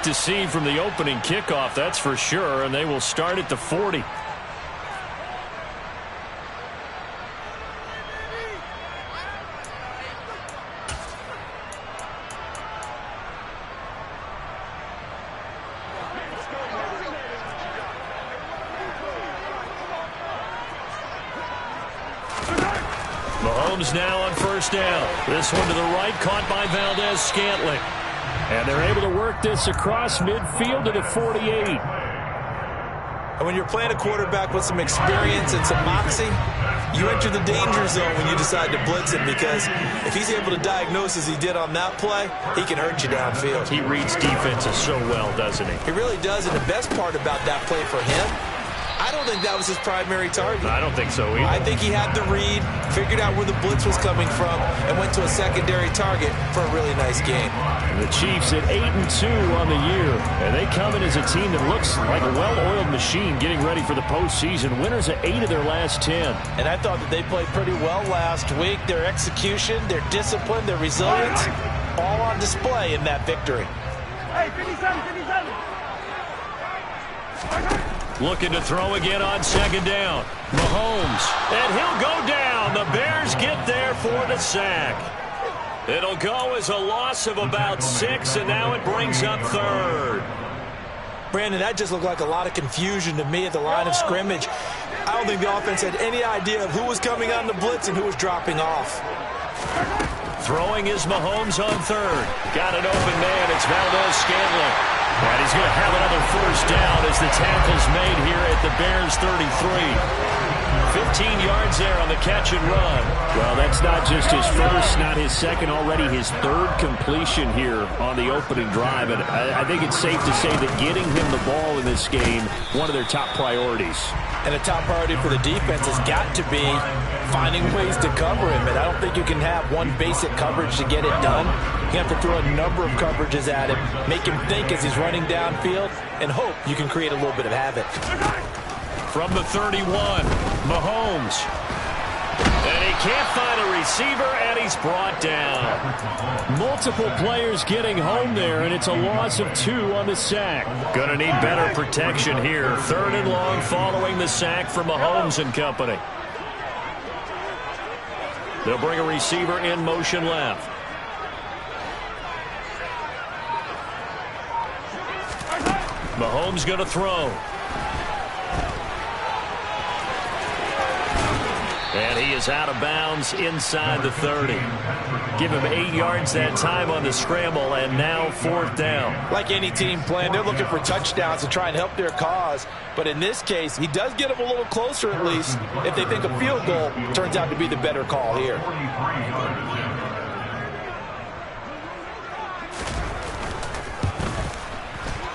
To see from the opening kickoff, that's for sure, and they will start at the 40. Mahomes now on first down. This one to the right, caught by Valdez-Scantling. And they're able to work this across midfield to the 48. And when you're playing a quarterback with some experience and some moxie, you enter the danger zone when you decide to blitz him, because if he's able to diagnose as he did on that play, he can hurt you downfield. He reads defenses so well, doesn't he? He really does, and the best part about that play for him, I don't think that was his primary target. I don't think so either. I think he had the read, figured out where the blitz was coming from, and went to a secondary target for a really nice game. The Chiefs at 8-2 on the year, and they come in as a team that looks like a well-oiled machine getting ready for the postseason. Winners at 8 of their last 10. And I thought that they played pretty well last week. Their execution, their discipline, their resilience, all on display in that victory. Hey, 57, 57. Looking to throw again on second down. Mahomes, and he'll go down. The Bears get there for the sack. It'll go as a loss of about 6, and now it brings up third. Brandon, that just looked like a lot of confusion to me at the line of scrimmage. I don't think the offense had any idea of who was coming on the blitz and who was dropping off. Throwing is Mahomes on third. Got an open man. It's Valdez-Scantling. And he's going to have another first down as the tackle's made here at the Bears 33. 15 yards there on the catch and run. Well, that's not just his first, not his second, already his third completion here on the opening drive. And I think it's safe to say that getting him the ball in this game, one of their top priorities. And a top priority for the defense has got to be finding ways to cover him. And I don't think you can have one basic coverage to get it done. You have to throw a number of coverages at him, make him think as he's running downfield, and hope you can create a little bit of havoc. From the 31, Mahomes. And he can't find a receiver, and he's brought down. Multiple players getting home there, and it's a loss of 2 on the sack. Gonna need better protection here. Third and long following the sack from Mahomes and company. They'll bring a receiver in motion left. Mahomes going to throw. And he is out of bounds inside the 30. Give him 8 yards that time on the scramble, and now fourth down. Like any team playing, they're looking for touchdowns to try and help their cause. But in this case, he does get them a little closer at least if they think a field goal turns out to be the better call here.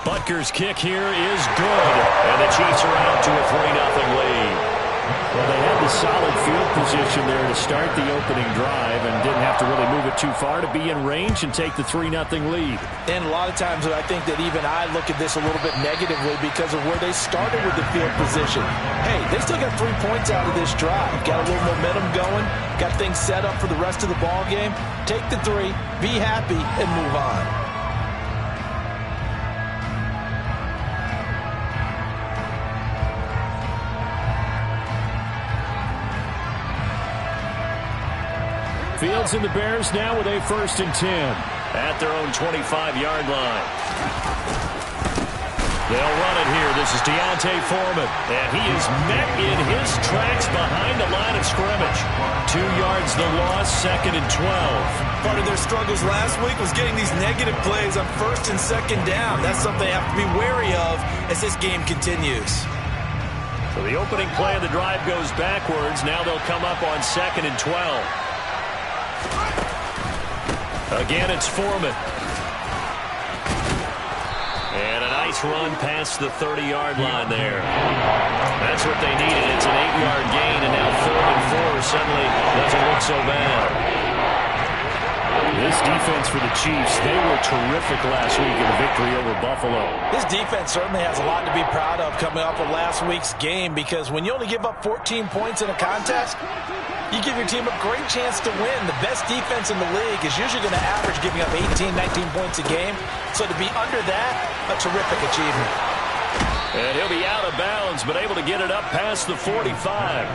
Butker's kick here is good, and the Chiefs are out to a 3-0 lead. Well, they had the solid field position there to start the opening drive and didn't have to really move it too far to be in range and take the 3-0 lead. And a lot of times I think that even I look at this a little bit negatively because of where they started with the field position. Hey, they still got 3 points out of this drive. Got a little momentum going, got things set up for the rest of the ball game. Take the 3, be happy, and move on. Fields and the Bears now with a 1st and 10 at their own 25-yard line. They'll run it here. This is Deontay Foreman, and he is met in his tracks behind the line of scrimmage. 2 yards the loss, 2nd and 12. Part of their struggles last week was getting these negative plays on 1st and 2nd down. That's something they have to be wary of as this game continues. So the opening play of the drive goes backwards. Now they'll come up on 2nd and 12. Again, it's Foreman. And a nice run past the 30-yard line there. That's what they needed. It's an 8-yard gain, and now 3rd and 4 suddenly doesn't look so bad. This defense for the Chiefs, they were terrific last week in the victory over Buffalo. This defense certainly has a lot to be proud of coming off of last week's game, because when you only give up 14 points in a contest, you give your team a great chance to win. The best defense in the league is usually going to average giving up 18, 19 points a game. So to be under that, a terrific achievement. And he'll be out of bounds, but able to get it up past the 45.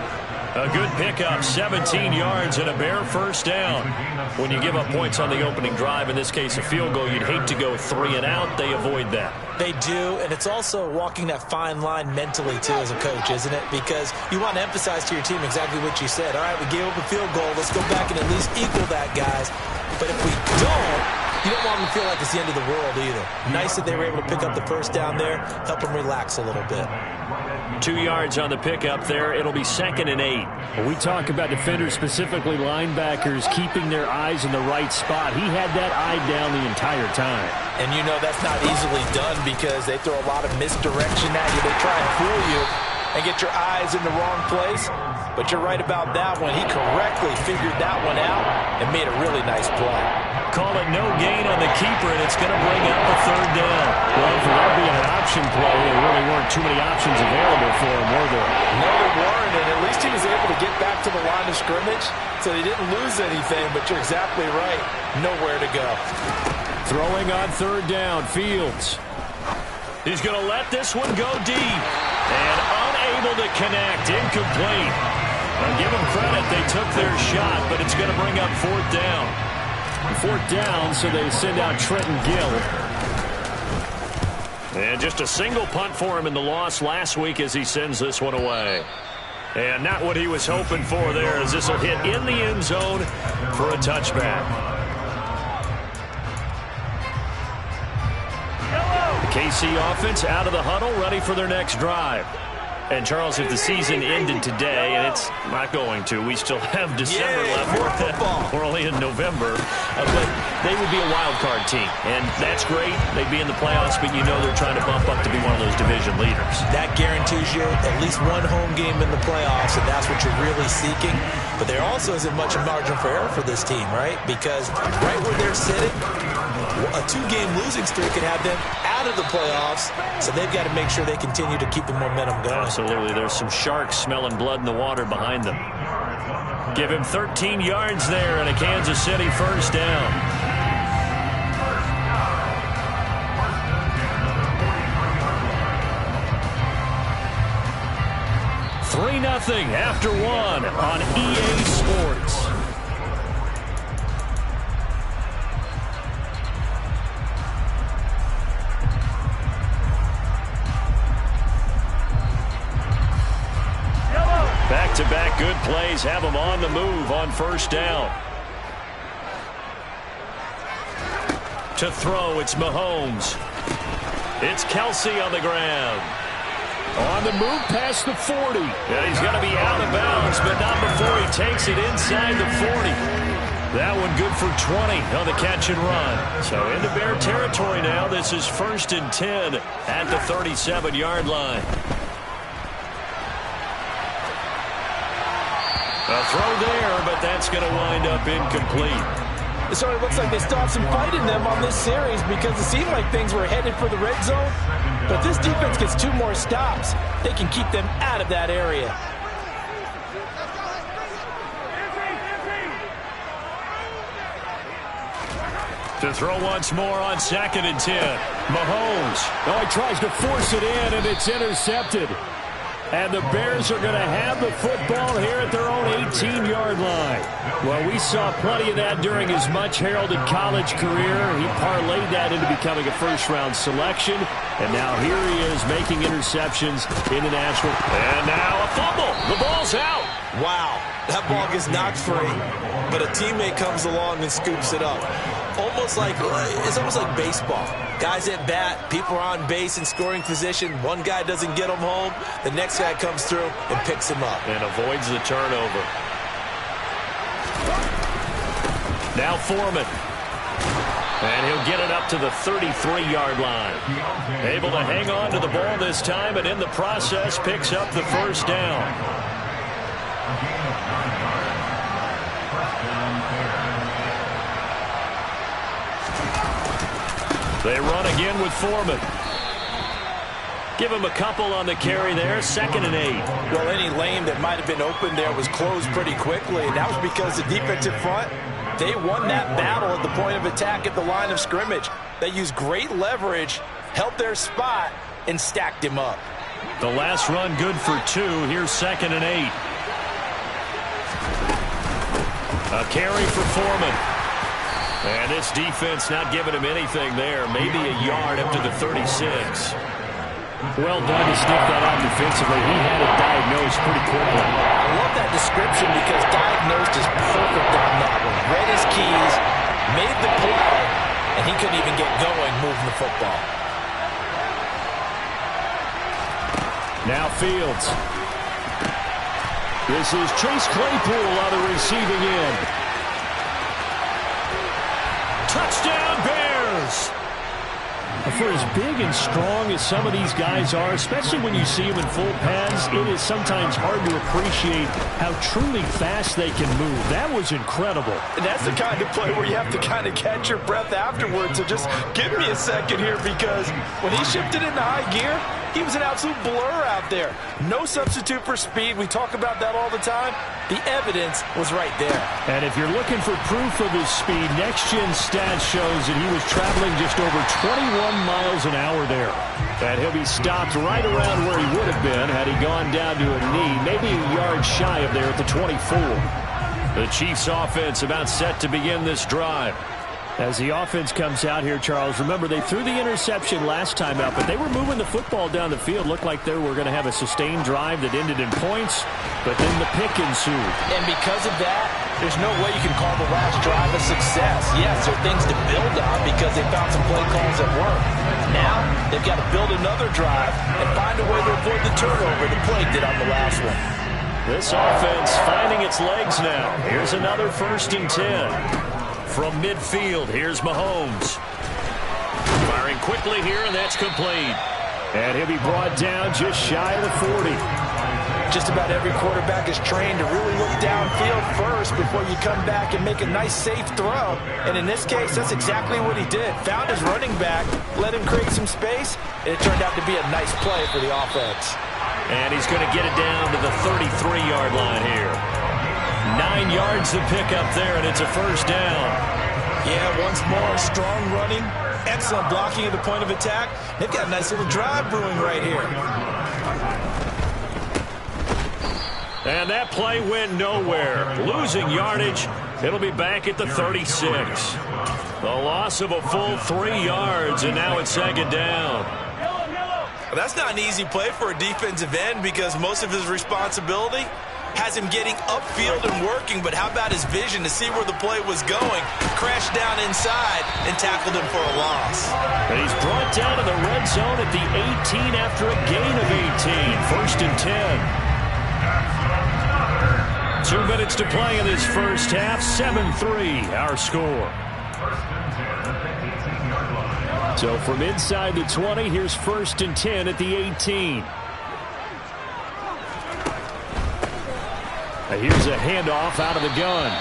A good pickup, 17 yards and a Bear first down. When you give up points on the opening drive, in this case a field goal, you'd hate to go 3 and out. They avoid that. They do, and it's also walking that fine line mentally, too, as a coach, isn't it? Because you want to emphasize to your team exactly what you said. All right, we gave up a field goal. Let's go back and at least equal that, guys. But if we don't, you don't want them to feel like it's the end of the world either. Nice that they were able to pick up the first down there, help them relax a little bit. 2 yards on the pickup there. It'll be 2nd and 8. When we talk about defenders, specifically linebackers, keeping their eyes in the right spot, he had that eye down the entire time. And you know that's not easily done because they throw a lot of misdirection at you. They try and fool you and get your eyes in the wrong place. But you're right about that one. He correctly figured that one out and made a really nice play. Call it no gain on the keeper, and it's going to bring up a 3rd down. Well, for that being an option play, there really weren't too many options available for him, were there? No, there weren't, and at least he was able to get back to the line of scrimmage, so he didn't lose anything, but you're exactly right. Nowhere to go. Throwing on 3rd down, Fields. He's going to let this one go deep, and unable to connect, incomplete. I'll give them credit, they took their shot, but it's going to bring up 4th down. 4th down, so they send out Trenton Gill. And just a single punt for him in the loss last week as he sends this one away. And not what he was hoping for there, as this will hit in the end zone for a touchback. The KC offense out of the huddle, ready for their next drive. And, Charles, if the season ended today, and it's not going to, we still have December left. More football. We're only in November. But they would be a wild card team. And that's great. They'd be in the playoffs, but you know they're trying to bump up to be one of those division leaders. That guarantees you at least one home game in the playoffs, and that's what you're really seeking. But there also isn't much of margin for error for this team, right? Because right where they're sitting, a 2-game losing streak could have them out of the playoffs, so they've got to make sure they continue to keep the momentum going. Absolutely. There's some sharks smelling blood in the water behind them. Give him 13 yards there and a Kansas City first down. $3-0 after 1 on EA Sports. Back-to-back good plays have them on the move on first down. To throw, it's Mahomes. It's Kelsey on the ground. On the move past the 40. Yeah, he's going to be out of bounds, but not before he takes it inside the 40. That one good for 20 on the catch and run. So into Bear territory now. This is 1st and 10 at the 37-yard line. A throw there, but that's going to wind up incomplete. It sort of looks like they still have some fight in them on this series because it seemed like things were headed for the red zone. But this defense gets 2 more stops. They can keep them out of that area. To throw once more on 2nd and 10. Mahomes. Oh, he tries to force it in, and it's intercepted. And the Bears are going to have the football here at their own 18-yard line. Well, we saw plenty of that during his much-heralded college career. He parlayed that into becoming a first-round selection. And now here he is making interceptions in the national. And now a fumble. The ball's out. Wow, that ball gets knocked free, but a teammate comes along and scoops it up. It's almost like baseball. Guys at bat, people are on base in scoring position. One guy doesn't get him home. The next guy comes through and picks him up. And avoids the turnover. Now Foreman. And he'll get it up to the 33-yard line. Able to hang on to the ball this time, and in the process picks up the first down. They run again with Foreman. Give him a couple on the carry there, 2nd and 8. Well, any lane that might have been open there was closed pretty quickly, and that was because the defensive front, they won that battle at the point of attack at the line of scrimmage. They used great leverage, held their spot, and stacked him up. The last run good for 2. Here's 2nd and 8. A carry for Foreman. And this defense not giving him anything there. Maybe a yard up to the 36. Well done to sniff that out defensively. He had it diagnosed pretty quickly. I love that description because diagnosed is perfect on that one. Read his keys, made the play, and he couldn't even get going moving the football. Now Fields. This is Chase Claypool on the receiving end. Touchdown Bears! For as big and strong as some of these guys are, especially when you see them in full pads, it is sometimes hard to appreciate how truly fast they can move. That was incredible. And that's the kind of play where you have to kind of catch your breath afterwards. So just give me a second here, because when he shifted into high gear, he was an absolute blur out there. No substitute for speed. We talk about that all the time. The evidence was right there. And if you're looking for proof of his speed, Next Gen Stats shows that he was traveling just over 21 miles an hour there. And he'll be stopped right around where he would have been had he gone down to a knee, maybe a yard shy of there at the 24. The Chiefs offense about set to begin this drive. As the offense comes out here, Charles, remember they threw the interception last time out, but they were moving the football down the field. Looked like they were going to have a sustained drive that ended in points, but then the pick ensued. And because of that, there's no way you can call the last drive a success. Yes, there are things to build on because they found some play calls that work. Now, they've got to build another drive and find a way to avoid the turnover the play did on the last one. This offense finding its legs now. Here's another 1st and 10. From midfield, here's Mahomes. Firing quickly here, and that's complete. And he'll be brought down just shy of the 40. Just about every quarterback is trained to really look downfield first before you come back and make a nice, safe throw. And in this case, that's exactly what he did. Found his running back, let him create some space, and it turned out to be a nice play for the offense. And he's going to get it down to the 33-yard line here. 9 yards to pick up there, and it's a 1st down. Yeah, once more, strong running, excellent blocking at the point of attack. They've got a nice little drive brewing right here. And that play went nowhere. Losing yardage. It'll be back at the 36. The loss of a full 3 yards, and now it's 2nd down. Well, that's not an easy play for a defensive end because most of his responsibility has him getting upfield and working, but how about his vision to see where the play was going? Crashed down inside and tackled him for a loss. And he's brought down to the red zone at the 18 after a gain of 18. 1st and 10. 2 minutes to play in this first half. 7-3 our score. So from inside the 20, here's 1st and 10 at the 18. Here's a handoff out of the gun.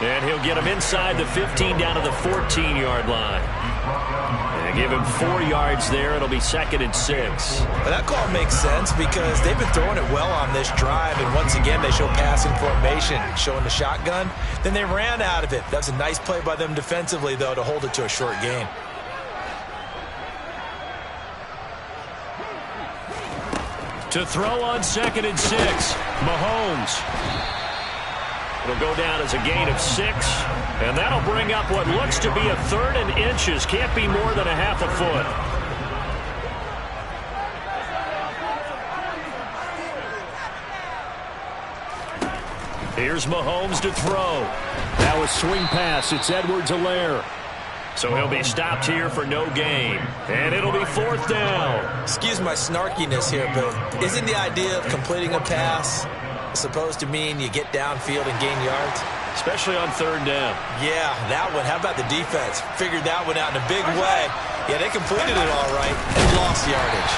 And he'll get him inside the 15 down to the 14-yard line. And give him 4 yards there. It'll be 2nd and 6. Well, that call makes sense because they've been throwing it well on this drive. And once again, they show passing formation, showing the shotgun. Then they ran out of it. That's a nice play by them defensively, though, to hold it to a short gain. To throw on 2nd and 6, Mahomes. It'll go down as a gain of 6, and that'll bring up what looks to be a 3rd and inches. Can't be more than a half a foot. Here's Mahomes to throw. Now a swing pass. It's Edwards-Helaire. So he'll be stopped here for no gain. And it'll be 4th down. Excuse my snarkiness here, but isn't the idea of completing a pass supposed to mean you get downfield and gain yards? Especially on 3rd down. Yeah, that one. How about the defense? Figured that one out in a big way. Yeah, they completed it all right and lost yardage.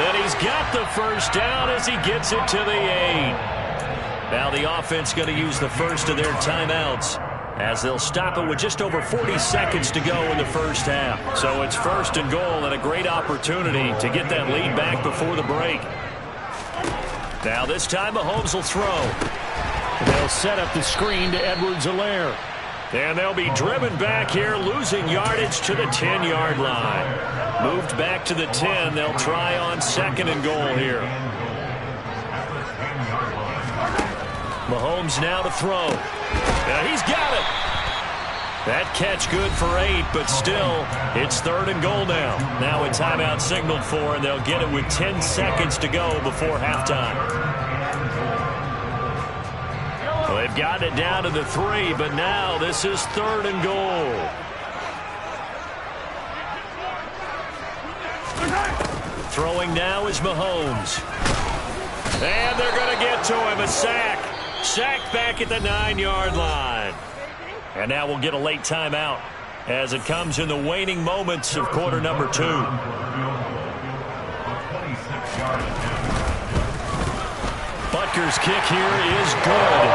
And he's got the 1st down as he gets it to the 8. Now the offense going to use the first of their timeouts as they'll stop it with just over 40 seconds to go in the first half. So it's 1st and goal and a great opportunity to get that lead back before the break. Now this time Mahomes will throw. They'll set up the screen to Edwards-Helaire. And they'll be driven back here, losing yardage to the 10-yard line. Moved back to the 10. They'll try on 2nd and goal here. Mahomes now to throw. Now he's got it. That catch good for 8, but still, it's 3rd and goal now. Now a timeout signaled for, and they'll get it with 10 seconds to go before halftime. Well, they've gotten it down to the 3, but now this is 3rd and goal. Throwing now is Mahomes. And they're going to get to him, a sack. Sacked back at the 9-yard line. And now we'll get a late timeout as it comes in the waning moments of quarter number 2. Butker's kick here is good.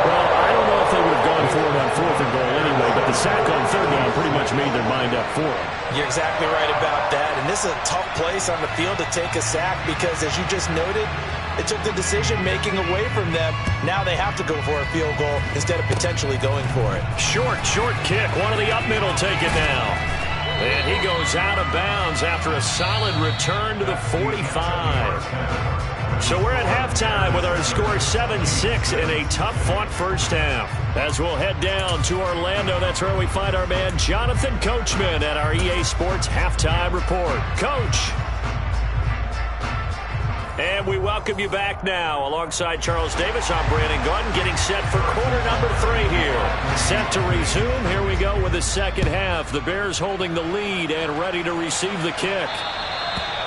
Well, I don't know if they would have gone for it on 4th and goal anyway, but the sack on 3rd down pretty much made their mind up for it. You're exactly right about that. And this is a tough place on the field to take a sack because, as you just noted, it took the decision-making away from them. Now they have to go for a field goal instead of potentially going for it. Short kick. One of the up middle take it now. And he goes out of bounds after a solid return to the 45. So we're at halftime with our score 7-6 in a tough-fought first half. As we'll head down to Orlando, that's where we find our man Jonathan Coachman at our EA Sports Halftime Report. Coach. And we welcome you back now. Alongside Charles Davis, I'm Brandon Gunn, getting set for quarter number 3 here. Set to resume. Here we go with the second half. The Bears holding the lead and ready to receive the kick.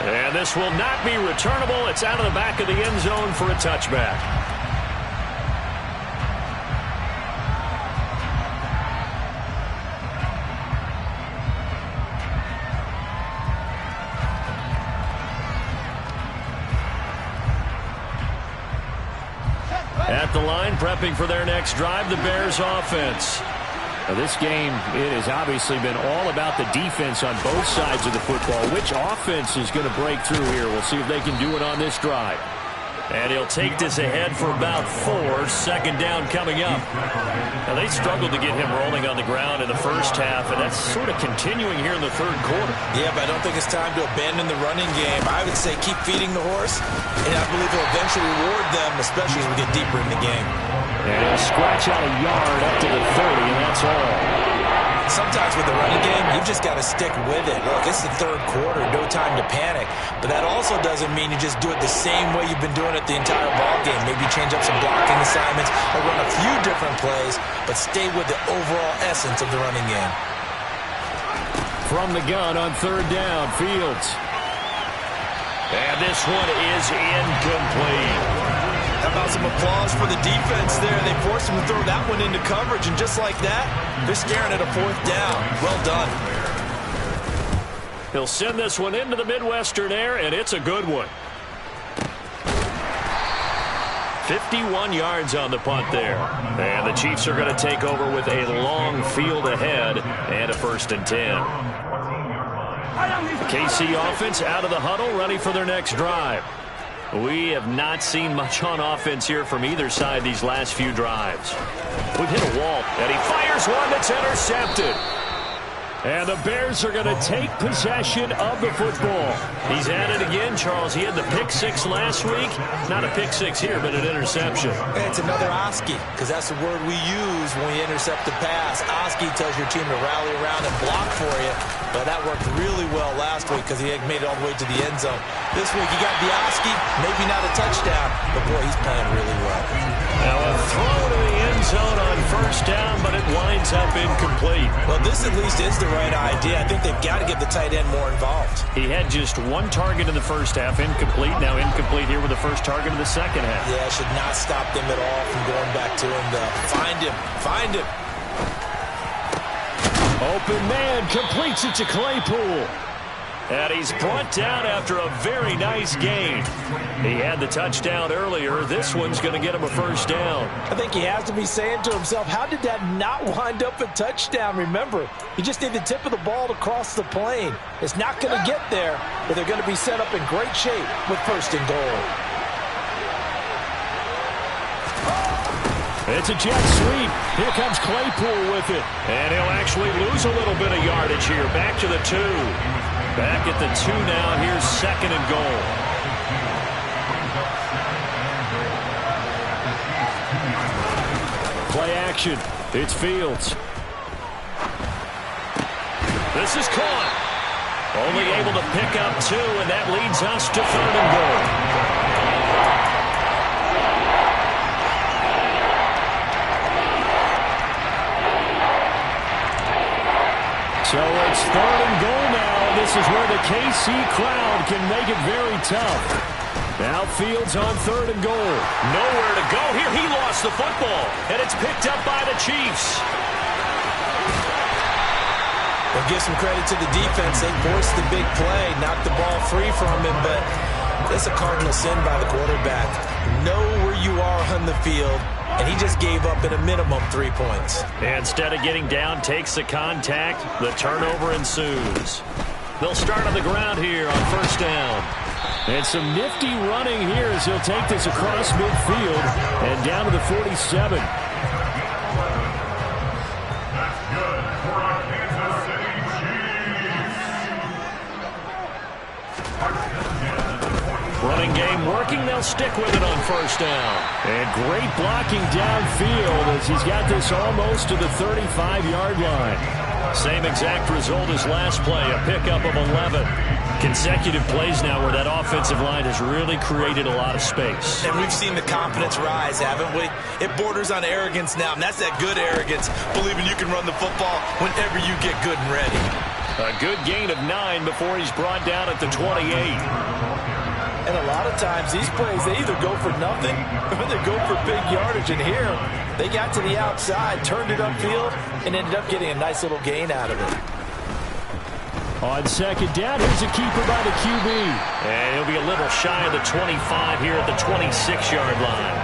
And this will not be returnable. It's out of the back of the end zone for a touchback. At the line, prepping for their next drive, the Bears offense. Now this game, it has obviously been all about the defense on both sides of the football. Which offense is going to break through here? We'll see if they can do it on this drive. And he'll take this ahead for about 4. Second down coming up. Now they struggled to get him rolling on the ground in the first half, and that's sort of continuing here in the third quarter. Yeah, but I don't think it's time to abandon the running game. I would say keep feeding the horse, and I believe he'll eventually reward them, especially as we get deeper in the game. And he'll scratch out a yard up to the 30, and that's all. Sometimes with the running game, you've just got to stick with it. Look, it's the third quarter, no time to panic. But that also doesn't mean you just do it the same way you've been doing it the entire ball game. Maybe change up some blocking assignments or run a few different plays, but stay with the overall essence of the running game. From the gun on 3rd down, Fields. And this one is incomplete. How about some applause for the defense there? They forced him to throw that one into coverage, and just like that, they're staring at a 4th down. Well done. He'll send this one into the Midwestern air, and it's a good one. 51 yards on the punt there. And the Chiefs are going to take over with a long field ahead and a 1st and 10. KC offense out of the huddle, ready for their next drive. We have not seen much on offense here from either side these last few drives. We've hit a wall, and he fires one that's intercepted. And the Bears are going to take possession of the football. He's at it again, Charles. He had the pick-6 last week. Not a pick-6 here, but an interception. It's another Oski, because that's the word we use when we intercept a pass. Oski tells your team to rally around and block for you. But that worked really well last week because he made it all the way to the end zone. This week he got the Oski, maybe not a touchdown, but boy, he's playing really well. Now a throw to the end zone on 1st down, but it winds up incomplete. Well, this at least is the right idea. I think they've got to get the tight end more involved. He had just 1 target in the first half, incomplete. Now incomplete here with the first target of the second half. Yeah, should not stop them at all from going back to him. Find him. Find him. Open man completes it to Claypool. And he's brought down after a very nice gain. He had the touchdown earlier. This one's going to get him a first down. I think he has to be saying to himself, how did that not wind up a touchdown? Remember, you just need the tip of the ball to cross the plane. It's not going to get there, but they're going to be set up in great shape with first and goal. It's a jet sweep. Here comes Claypool with it. And he'll actually lose a little bit of yardage here. Back to the 2. Back at the 2 now. Here's second and goal. Play action. It's Fields. This is caught. Only able to pick up 2, and that leads us to third and goal. So it's third and goal now. This is where the KC crowd can make it very tough. Now Fields on third and goal. Nowhere to go here. He lost the football, and it's picked up by the Chiefs. We'll give some credit to the defense. They forced the big play, knocked the ball free from him, but it's a cardinal sin by the quarterback. Know where you are on the field. And he just gave up at a minimum 3 points. Instead of getting down, takes the contact. The turnover ensues. They'll start on the ground here on first down. And some nifty running here as he'll take this across midfield and down to the 47. Running game working. They'll stick with it on first down. And great blocking downfield as he's got this almost to the 35-yard line. Same exact result as last play, a pickup of 11. Consecutive plays now where that offensive line has really created a lot of space. And we've seen the confidence rise, haven't we? It borders on arrogance now, and that's that good arrogance, believing you can run the football whenever you get good and ready. A good gain of 9 before he's brought down at the 28. And a lot of times these plays, they either go for nothing or they go for big yardage. And here, they got to the outside, turned it upfield, and ended up getting a nice little gain out of it. On second down, here's a keeper by the QB. And he'll be a little shy of the 25 here at the 26-yard line.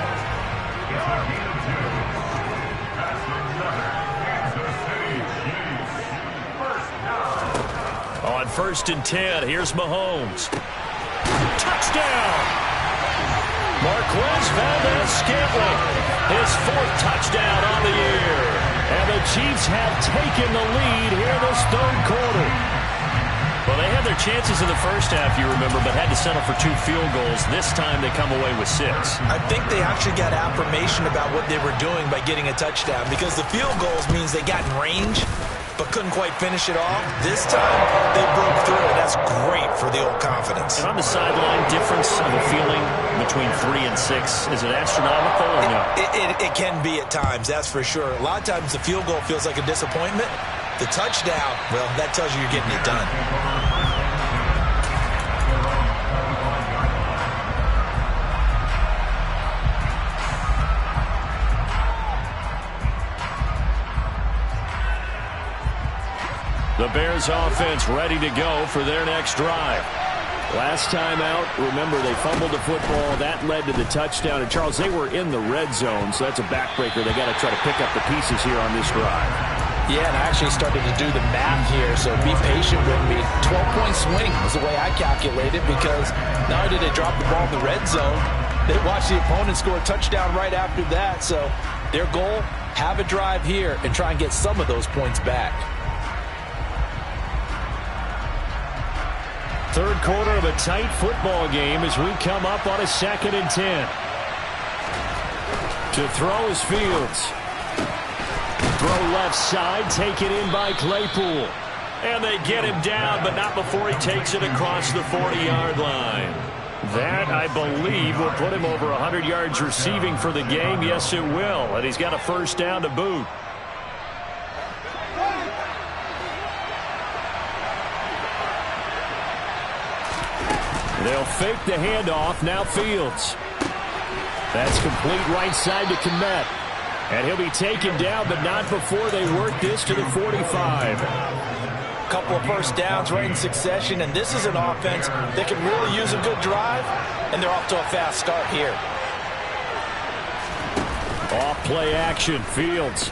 On first and 10, here's Mahomes. Touchdown! Marquez Valdez-Scantling, his 4th touchdown on the year. And the Chiefs have taken the lead here this third quarter. Well, they had their chances in the first half, you remember, but had to settle for 2 field goals. This time they come away with 6. I think they actually got affirmation about what they were doing by getting a touchdown, because the field goals means they got in range but couldn't quite finish it off. This time, they broke through, and that's great for the old confidence. And on the sideline, difference of a feeling between 3 and 6, is it astronomical or no? It can be at times, that's for sure. A lot of times the field goal feels like a disappointment. The touchdown, well, that tells you you're getting it done. The Bears offense ready to go for their next drive. Last time out, remember, they fumbled the football. That led to the touchdown. And, Charles, they were in the red zone, so that's a backbreaker. They got to try to pick up the pieces here on this drive. Yeah, and I actually started to do the math here, so be patient with me. 12-point swing is the way I calculate it, because not only did they drop the ball in the red zone, they watched the opponent score a touchdown right after that. So their goal, have a drive here and try and get some of those points back. Third quarter of a tight football game as we come up on a 2nd and 10. To throw is Fields. Throw left side, taken in by Claypool. And they get him down, but not before he takes it across the 40-yard line. That, I believe, will put him over 100 yards receiving for the game. Yes, it will. And he's got a first down to boot. They'll fake the handoff. Now Fields. That's complete right side to Kmet. And he'll be taken down, but not before they work this to the 45. couple of first downs right in succession, and this is an offense that can really use a good drive, and they're off to a fast start here. Off play action, Fields.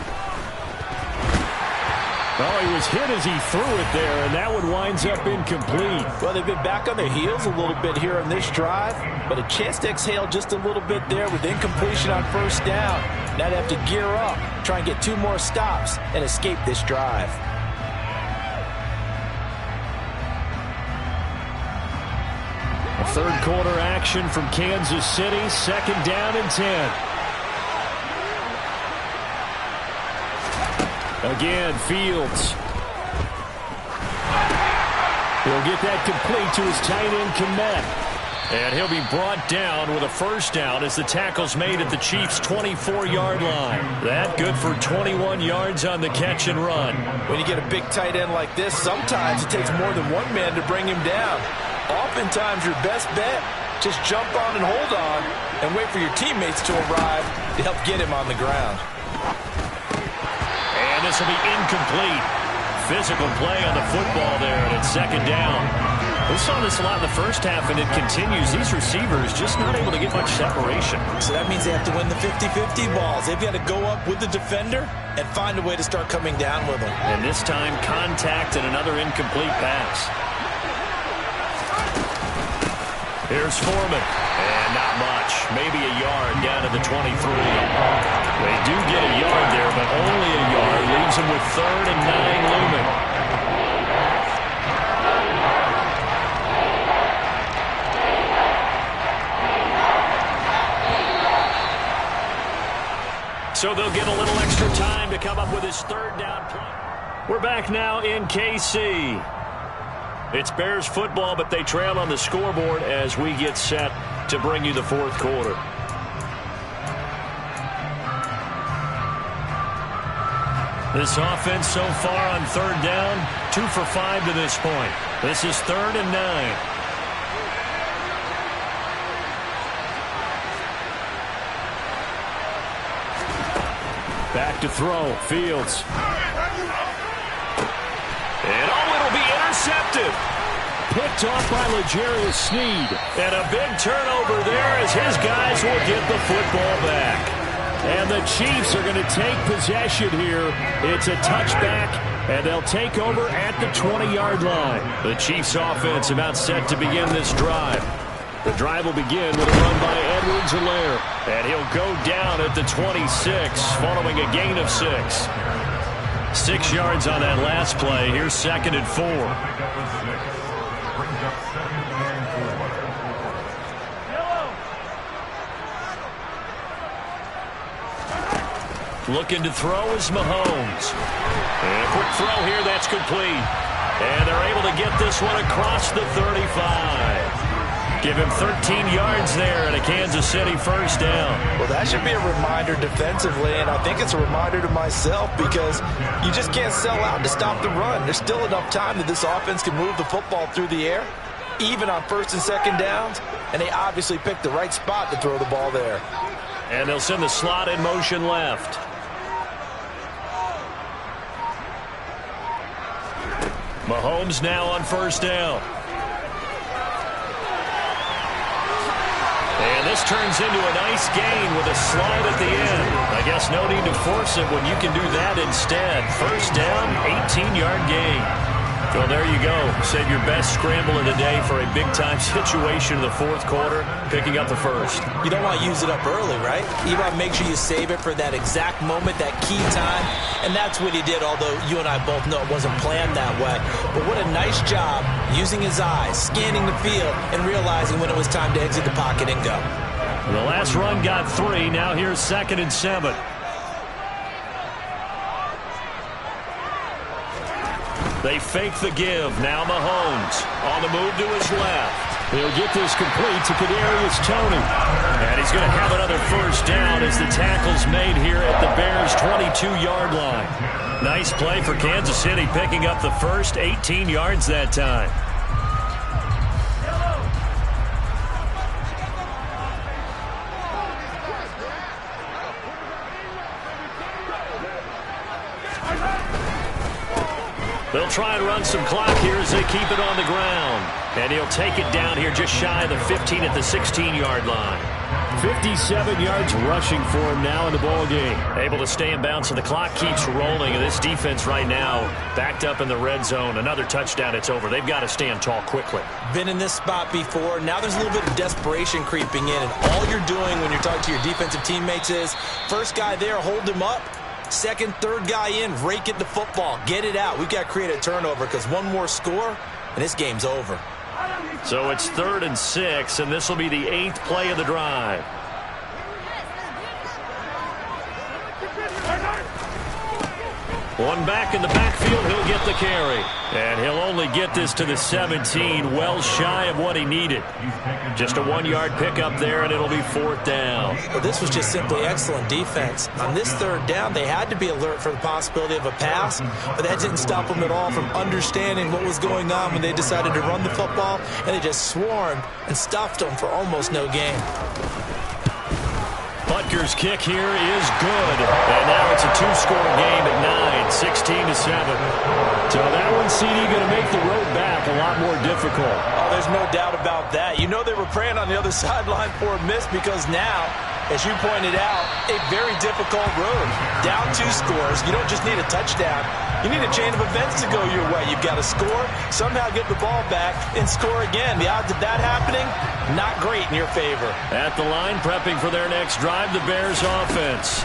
Well, he was hit as he threw it there, and that one winds up incomplete. Well, they've been back on their heels a little bit here on this drive, but a chance to exhale just a little bit there with incompletion on first down. Now they have to gear up, try and get 2 more stops, and escape this drive. A third quarter action from Kansas City, 2nd down and 10. Again, Fields. He'll get that complete to his tight end, Kmet. And he'll be brought down with a first down as the tackle's made at the Chiefs' 24-yard line. That good for 21 yards on the catch and run. When you get a big tight end like this, sometimes it takes more than one man to bring him down. Oftentimes, your best bet, just jump on and hold on and wait for your teammates to arrive to help get him on the ground. And this will be incomplete. Physical play on the football there, and it's 2nd down. We saw this a lot in the first half, and it continues. These receivers just not able to get much separation. So that means they have to win the 50-50 balls. They've got to go up with the defender and find a way to start coming down with them. And this time, contact and another incomplete pass. Here's Foreman. And not much. Maybe a yard down to the 23. They do get a yard there, but only a yard. Leaves them with 3rd and 9 looming. So they'll get a little extra time to come up with his 3rd down play. We're back now in KC. It's Bears football, but they trail on the scoreboard as we get set to bring you the 4th quarter. This offense so far on 3rd down, 2 for 5 to this point. This is 3rd and 9. Back to throw, Fields. And it'll be intercepted. Picked off by L'Jarius Sneed. And a big turnover there as his guys will get the football back. And the Chiefs are going to take possession here. It's a touchback, and they'll take over at the 20-yard line. The Chiefs offense about set to begin this drive. The drive will begin with a run by Edwards-Helaire. And he'll go down at the 26 following a gain of 6. 6 yards on that last play. Here's 2nd and 4. Looking to throw is Mahomes. And a quick throw here, that's complete. And they're able to get this one across the 35. Give him 13 yards there and a Kansas City first down. Well, that should be a reminder defensively, and I think it's a reminder to myself because you just can't sell out to stop the run. There's still enough time that this offense can move the football through the air, even on 1st and 2nd downs, and they obviously picked the right spot to throw the ball there. And they'll send the slot in motion left. Mahomes now on 1st down. And this turns into a nice gain with a slide at the end. I guess no need to force it when you can do that instead. 1st down, 18-yard gain. Well, there you go. Save your best scramble of the day for a big-time situation in the 4th quarter, picking up the 1st. You don't want to use it up early, right? You want to make sure you save it for that exact moment, that key time. And that's what he did, although you and I both know it wasn't planned that way. But what a nice job using his eyes, scanning the field, and realizing when it was time to exit the pocket and go. The last run got 3. Now here's 2nd and 7. They fake the give. Now Mahomes on the move to his left. He'll get this complete to Kadarius Toney. And he's going to have another first down as the tackle's made here at the Bears' 22-yard line. Nice play for Kansas City, picking up the first, 18 yards that time. The They'll try and run some clock here as they keep it on the ground. And he'll take it down here just shy of the 15 at the 16-yard line. 57 yards rushing for him now in the ball game. Able to stay in bounds, so the clock keeps rolling. And this defense right now backed up in the red zone. Another touchdown, it's over. They've got to stand tall quickly. Been in this spot before. Now there's a little bit of desperation creeping in. And all you're doing when you're talking to your defensive teammates is, first guy there, hold him up. Second, third guy in, rake it the football. Get it out. We've got to create a turnover because one more score, and this game's over. So it's 3rd and 6, and this will be the 8th play of the drive. One back in the backfield, he'll get the carry. And he'll only get this to the 17, well shy of what he needed. Just a 1-yard pickup there, and it'll be 4th down. Well, this was just simply excellent defense. On this 3rd down, they had to be alert for the possibility of a pass, but that didn't stop them at all from understanding what was going on when they decided to run the football, and they just swarmed and stuffed them for almost no gain. Butker's kick here is good. And now it's a 2-score game at 9, 16-7. So that one, CD, going to make the road back a lot more difficult. Oh, there's no doubt about that. You know they were praying on the other sideline for a miss because now, as you pointed out, a very difficult road. Down 2 scores. You don't just need a touchdown. You need a chain of events to go your way. You've got to score, somehow get the ball back, and score again. The odds of that happening, not great in your favor. At the line, prepping for their next drive, the Bears offense.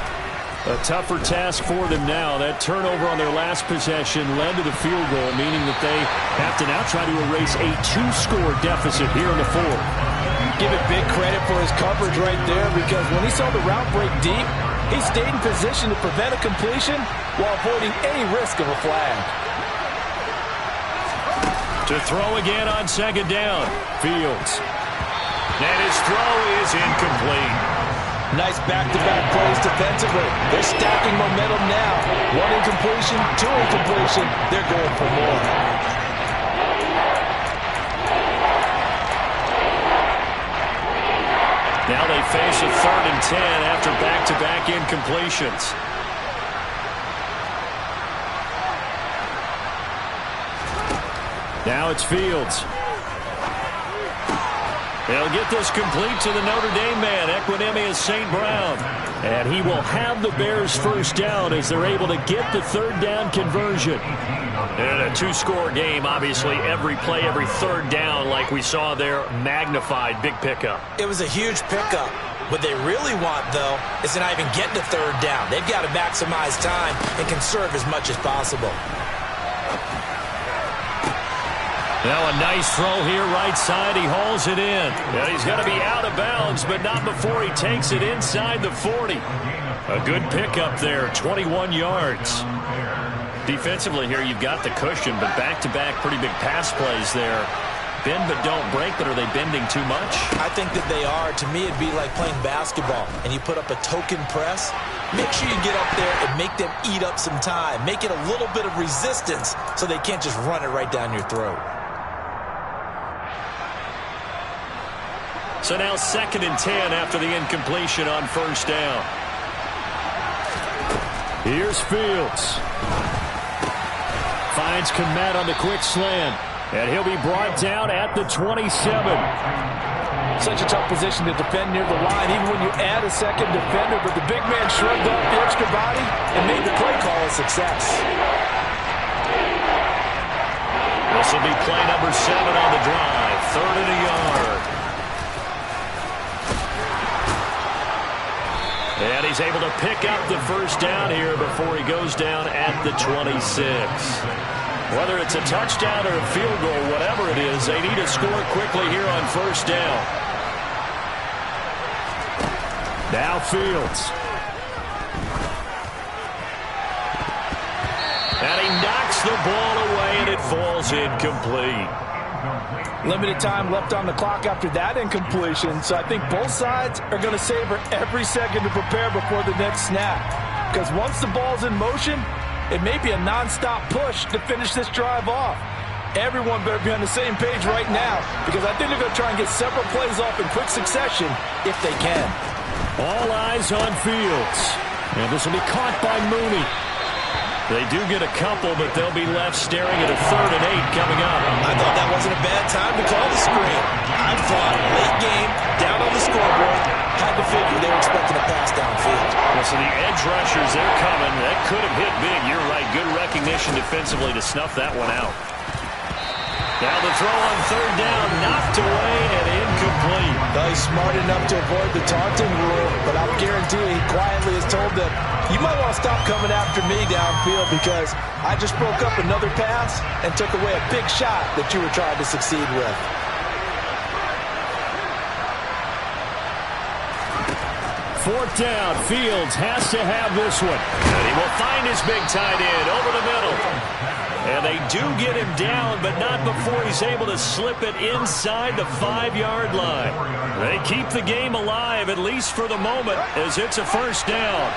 A tougher task for them now. That turnover on their last possession led to the field goal, meaning that they have to now try to erase a 2-score deficit here in the 4th. Give it big credit for his coverage right there, because when he saw the route break deep, he stayed in position to prevent a completion while avoiding any risk of a flag. To throw again on 2nd down, Fields. And his throw is incomplete. Nice back-to-back plays defensively. They're stacking momentum now. 1 incompletion, 2 incompletion. They're going for more. Now they face a 3rd and 10 after back-to-back incompletions. Now it's Fields. They'll get this complete to the Notre Dame man, Equinemius St. Brown. And he will have the Bears' first down as they're able to get the 3rd down conversion. In a 2-score game, obviously every play, every 3rd down, like we saw there, magnified, big pickup. It was a huge pickup. What they really want, though, is to not even get to 3rd down. They've got to maximize time and conserve as much as possible. Now a nice throw here, right side. He hauls it in. And he's going to be out of bounds, but not before he takes it inside the 40. A good pickup there, 21 yards. Defensively here, you've got the cushion, but back-to-back pretty big pass plays there. Bend but don't break, but are they bending too much? I think that they are. To me, it'd be like playing basketball, and you put up a token press. Make sure you get up there and make them eat up some time. Make it a little bit of resistance so they can't just run it right down your throat. So now 2nd and 10 after the incompletion on 1st down. Here's Fields. Finds Kmet on the quick slant. And he'll be brought down at the 27. Such a tough position to defend near the line, even when you add a second defender. But the big man shrugged off the extra body and made the play call a success. This will be play number 7 on the drive. 3rd and a yard. And he's able to pick up the first down here before he goes down at the 26. Whether it's a touchdown or a field goal, whatever it is, they need to score quickly here on 1st down. Now Fields. And he knocks the ball away, and it falls incomplete. Limited time left on the clock after that incompletion, so I think both sides are going to savor every second to prepare before the next snap. Because once the ball's in motion, it may be a non-stop push to finish this drive off. Everyone better be on the same page right now, because I think they're going to try and get several plays off in quick succession if they can. All eyes on Fields. And this will be caught by Mooney. They do get a couple, but they'll be left staring at a 3rd and 8 coming up. I thought that wasn't a bad time to call the screen. I thought late game, down on the scoreboard, had to figure they were expecting a pass downfield. Well, so the edge rushers, they're coming. That could have hit big. You're right. Good recognition defensively to snuff that one out. Now the throw on 3rd down, knocked away and incomplete. Well, he's smart enough to avoid the taunting rule, but I'll guarantee he quietly has told them, you might want to stop coming after me downfield because I just broke up another pass and took away a big shot that you were trying to succeed with. Fourth down, Fields has to have this one. And he will find his big tight end over the middle. And they do get him down, but not before he's able to slip it inside the 5-yard line. They keep the game alive, at least for the moment, as it's a first down.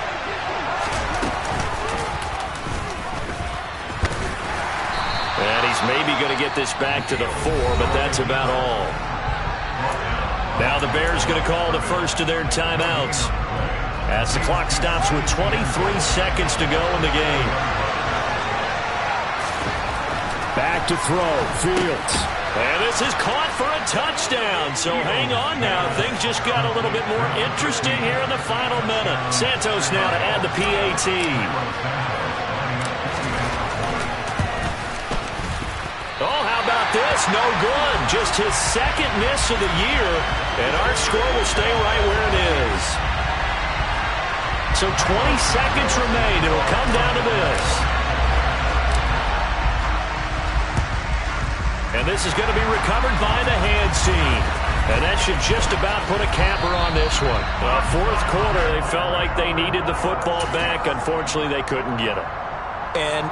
And he's maybe going to get this back to the 4, but that's about all. Now the Bears going to call the first of their timeouts as the clock stops with 23 seconds to go in the game. Back to throw, Fields. And this is caught for a touchdown. So hang on now. Things just got a little bit more interesting here in the final minute. Santos now to add the PAT. Oh, how about this? No good. Just his 2nd miss of the year. And our score will stay right where it is. So 20 seconds remain. It'll come down to this. And this is going to be recovered by the hands team. And that should just about put a capper on this one. Fourth quarter, they felt like they needed the football back. Unfortunately, they couldn't get it. And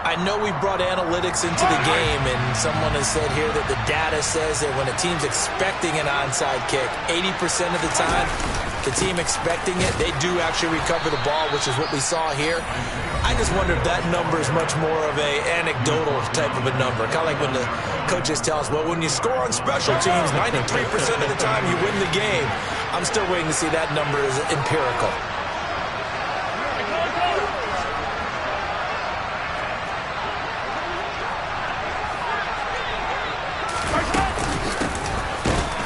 I know we brought analytics into the game, and someone has said here that the data says that when a team's expecting an onside kick, 80% of the time, the team expecting it, they do actually recover the ball, which is what we saw here. I just wonder if that number is much more of a anecdotal type of a number. Kind of like when the coaches tell us, well, when you score on special teams, 93% of the time you win the game. I'm still waiting to see that number is empirical.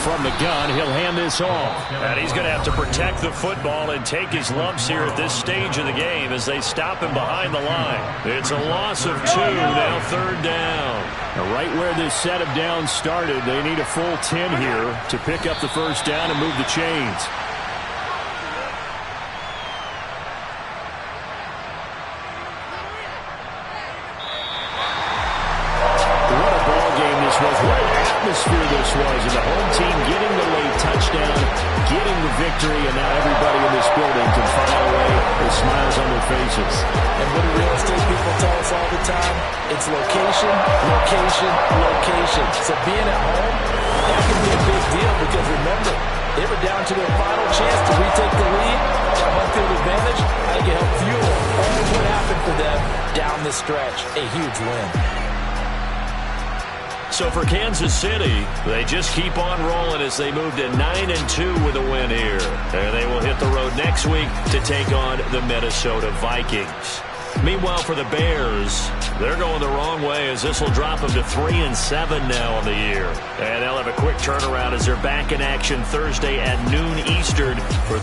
From the gun, he'll hand this off. And he's going to have to protect the football and take his lumps here at this stage of the game as they stop him behind the line. It's a loss of 2, now 3rd down. Now, right where this set of downs started, they need a full 10 here to pick up the first down and move the chains. What a ball game this was. What an atmosphere this was. And the home team getting the late touchdown, getting the victory, and now everybody in this building can file away with smiles on their faces. And what do real estate people tell us all the time? It's location, location, location. So being at home, that can be a big deal because remember, they were down to their final chance to retake the lead. That home field advantage, I think it helped fuel all of what happened for them down this stretch. A huge win. So for Kansas City, they just keep on rolling as they move to 9-2 with a win here. And they will hit the road next week to take on the Minnesota Vikings. Meanwhile, for the Bears, they're going the wrong way as this will drop them to 3-7 now on the year. And they'll have a quick turnaround as they're back in action Thursday at noon Eastern for